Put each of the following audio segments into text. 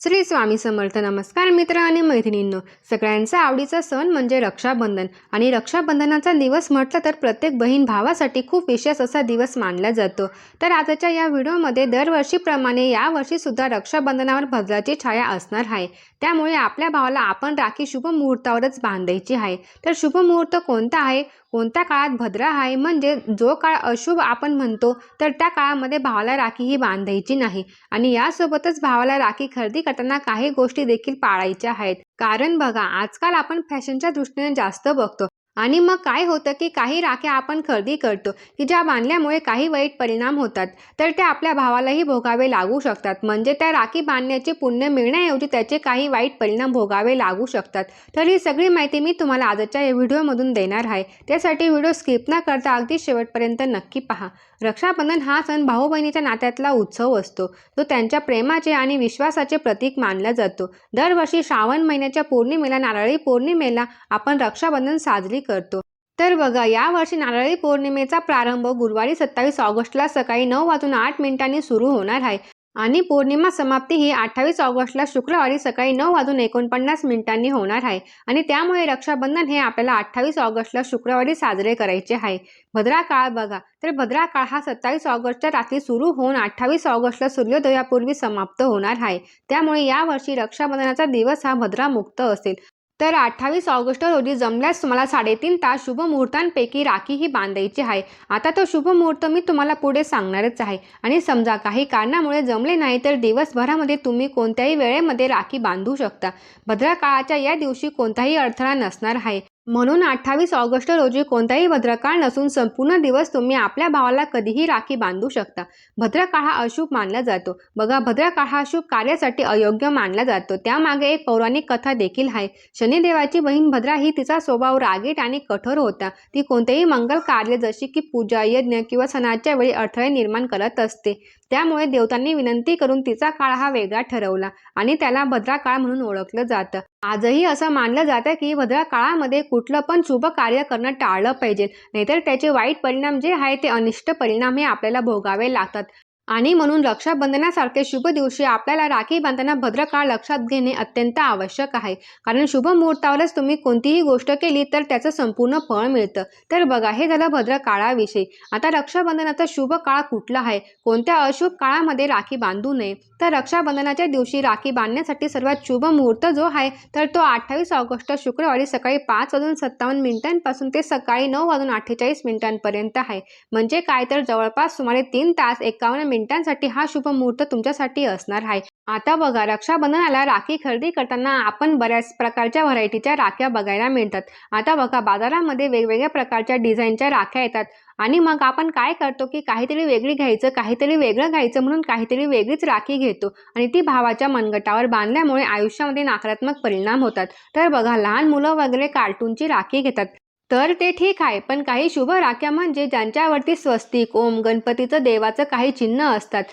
श्री स्वामी समर्थ. नमस्कार मित्र आणि मैत्रिणींनो, सगळ्यांचा आवडीचा सण म्हणजे रक्षाबंधन. आणि रक्षाबंधनाचा दिवस म्हटलं तर प्रत्येक बहीण भावासाठी खूप विशेष असा दिवस मानला जातो. तर आजच्या या व्हिडिओमध्ये दरवर्षीप्रमाणे यावर्षीसुद्धा रक्षाबंधनावर भद्राची छाया असणार आहे. त्यामुळे आपल्या भावाला आपण राखी शुभ मुहूर्तावरच बांधायची आहे. तर शुभ मुहूर्त कोणता आहे, कोणत्या काळात भद्रा आहे, म्हणजे जो काळ अशुभ आपण म्हणतो तर त्या काळामध्ये भावाला राखी ही बांधायची नाही. आणि यासोबतच भावाला राखी खरेदी करताना काही गोष्टी देखील पाळायच्या आहेत. कारण बघा, आजकाल आपण फॅशनच्या दृष्टीने जास्त बघतो आणि मग काय होतं की काही राख्या आपण खरेदी करतो की ज्या बांधल्यामुळे काही वाईट परिणाम होतात, तर ते आपल्या भावालाही भोगावे लागू शकतात. म्हणजे त्या राखी बांधण्याचे पुण्य मिळण्याऐवजी त्याचे काही वाईट परिणाम भोगावे लागू शकतात. तर ही सगळी माहिती मी तुम्हाला आजच्या या व्हिडिओमधून देणार आहे. त्यासाठी व्हिडिओ स्किप न करता अगदी शेवटपर्यंत नक्की पहा. रक्षाबंधन हा सण भाऊ बहिणीच्या नात्यातला उत्सव असतो, जो त्यांच्या प्रेमाचे आणि विश्वासाचे प्रतीक मानला जातो. दरवर्षी श्रावण महिन्याच्या पौर्णिमेला, नारळी पौर्णिमेला आपण रक्षाबंधन साजरी करतो. तर बघा, यावर्षी नारळी पौर्णिमेचा प्रारंभ गुरुवारी 27 ऑगस्टला सकाळी 9:08 सुरू होणार आहे आणि पौर्णिमा समाप्ती ही 28 ऑगस्टला शुक्रवारी सकाळी 9:49 होणार आहे. आणि त्यामुळे रक्षाबंधन हे आपल्याला 28 ऑगस्टला शुक्रवारी साजरे करायचे आहे. भद्रा काळ बघा, तर भद्रा काळ हा 27 ऑगस्टच्या रात्री सुरू होऊन 28 ऑगस्टला सूर्योदयापूर्वी समाप्त होणार आहे. त्यामुळे यावर्षी रक्षाबंधनाचा दिवस हा भद्रामुक्त असेल. तर 28 ऑगस्ट रोजी जमल्यास तुम्हाला 3.5 तास शुभ मुहूर्तांपैकी राखी ही बांधायची आहे. आता तो शुभ मुहूर्त मी तुम्हाला पुढे सांगणारच आहे. आणि समजा काही कारणामुळे जमले नाही तर दिवसभरामध्ये तुम्ही कोणत्याही वेळेमध्ये राखी बांधू शकता. भद्रा काळाच्या या दिवशी कोणताही अडथळा नसणार आहे. म्हणून 28 ऑगस्ट रोजी कोणताही भद्रकाळ नसून संपूर्ण दिवस तुम्ही आपल्या भावाला कधीही राखी बांधू शकता. भद्रकाळ हा अशुभ मानला जातो. बघा, भद्रकाळ हा शुभ कार्यासाठी अयोग्य मानला जातो. त्यामागे एक पौराणिक कथा देखील आहे. शनिदेवाची बहीण भद्रा ही, तिचा स्वभाव रागीट आणि कठोर होता. ती कोणतेही मंगल कार्य जशी की पूजा, यज्ञ किंवा सणाच्या वेळी अडथळे निर्माण करत असते. त्यामुळे देवतांनी विनंती करून तिचा काळ हा वेगळा ठरवला आणि त्याला भद्रा काळ म्हणून ओळखलं जातं. आजही असं मानलं जातं की भद्रा काळामध्ये कुठलं पण शुभ कार्य करणं टाळलं पाहिजे, नाहीतर त्याचे वाईट परिणाम जे आहे ते अनिष्ट परिणाम हे आपल्याला भोगावे लागतात. आणि म्हणून रक्षाबंधनासारखे शुभ दिवशी आपल्याला राखी बांधताना भद्रकाळ लक्षात घेणे अत्यंत आवश्यक आहे. कारण शुभ मुहूर्तावरच तुम्ही कोणतीही गोष्ट केली तर त्याचं संपूर्ण फळ मिळतं. तर बघा, हे झालं भद्रकाळाविषयी. आता रक्षाबंधनाचा शुभ काळ कुठला आहे, कोणत्या अशुभ काळामध्ये राखी बांधू नये. तर रक्षाबंधनाच्या दिवशी राखी बांधण्यासाठी सर्वात शुभ मुहूर्त जो आहे तर तो 28 ऑगस्ट शुक्रवारी सकाळी 5:57 पासून ते सकाळी 9:48 आहे. म्हणजे काय, तर जवळपास सुमारे 3 तास 51 मिनिटांसाठी हा शुभ मुहूर्त तुमच्यासाठी असणार आहे. आता बघा, रक्षाबंधनाला राखी खरेदी करताना आपण बऱ्याच प्रकारच्या व्हरायटीच्या राख्या बघायला मिळतात. आता बघा, बाजारामध्ये वेगवेगळ्या प्रकारच्या डिझाईनच्या राख्या येतात आणि मग आपण काय करतो की काहीतरी वेगळी घ्यायचं, काहीतरी वेगळं घ्यायचं म्हणून काहीतरी वेगळीच राखी घेतो आणि ती भावाच्या मनगटावर बांधल्यामुळे आयुष्यामध्ये नकारात्मक परिणाम होतात. तर बघा, लहान मुलं वगैरे कार्टूनची राखी घेतात, तर ते ठीक आहे. पण काही शुभ राख्या म्हणजे ज्यांच्यावरती स्वस्तिक, ओम, गणपतीचं, देवाचं काही चिन्ह असतात,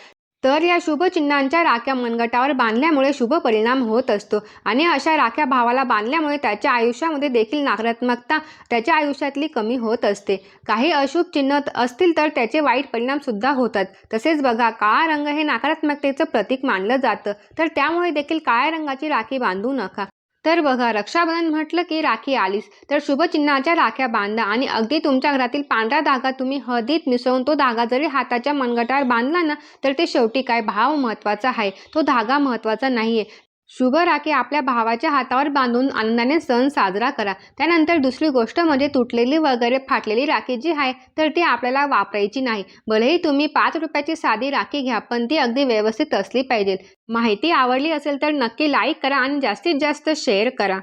तर या शुभ चिन्हांच्या राख्या मनगटावर बांधल्यामुळे शुभ परिणाम होत असतो. आणि अशा राख्या भावाला बांधल्यामुळे त्याच्या आयुष्यामध्ये देखील नकारात्मकता त्याच्या आयुष्यातली कमी होत असते. काही अशुभ चिन्ह असतील तर त्याचे वाईट परिणाम सुद्धा होतात. तसेच बघा, काळा रंग हे नकारात्मकतेचं प्रतीक मानलं जातं, तर त्यामुळे देखील काळ्या रंगाची राखी बांधू नका. तर बघा, रक्षाबंधन म्हटलं की राखी आलीच, तर शुभचिन्हाच्या राख्या बांधा. आणि अगदी तुमच्या घरातील पांढरा धागा तुम्ही हळदीत मिसळून तो धागा जरी हाताच्या मनगटावर बांधला ना, तर ते शेवटी काय, भाव महत्त्वाचा आहे, तो धागा महत्त्वाचा नाहीये. शुभ राखी आपल्या भावाच्या हातावर बांधून आनंदाने सण साजरा करा. त्यानंतर दुसरी गोष्ट म्हणजे तुटलेली वगैरे फाटलेली राखी जी आहे तर ती आपल्याला वापरायची नाही. भलेही तुम्ही 5 रुपयाची साधी राखी घ्या, पण ती अगदी व्यवस्थित असली पाहिजे. माहिती आवडली असेल तर नक्की लाईक करा आणि जास्तीत जास्त शेअर करा.